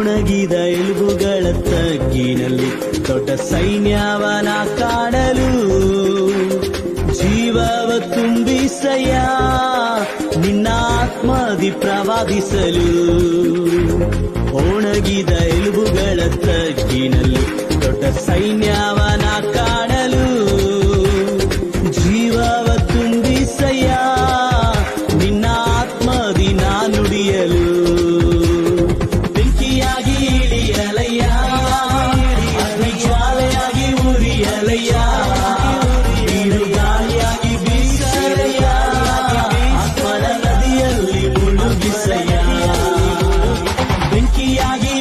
ಒಣಗಿದ ಎಲುಬುಗಳ ತಗ್ಗಿನಲ್ಲಿ ದೊಡ್ಡ ಸೈನ್ಯವನ ಕಾಣಲು ಜೀವವ ತುಂಬಿಸಯ್ಯ ನಿನ್ನ ಆತ್ಮದಿ ಪ್ರವಾದಿಸಲು. ಒಣಗಿದ ಎಲುಬುಗಳ ತಗ್ಗಿನಲ್ಲಿ ದೊಡ್ಡ ಸೈನ್ಯವನ ಕಾಣಲು ಜೀವವ ತುಂಬಿಸಯ್ಯ ನಿನ್ನ ಆತ್ಮದಿ ನಾ ನುಡಿಯಲು. ಬೆಂಕಿಯಾಗಿ ಇಳಿಯಲಯ್ಯ, ಅಗ್ನಿ ಜ್ವಾಲೆಯಾಗಿ ಉರಿಯಲಯ್ಯ, ಗಾಳಿಯಾಗಿ ಬೀಸಲಯ್ಯ, ಆತ್ಮನ ನದಿಯಲ್ಲಿ ಮುಳುಗಿಸಯ್ಯ. ಬೆಂಕಿಯಾಗಿ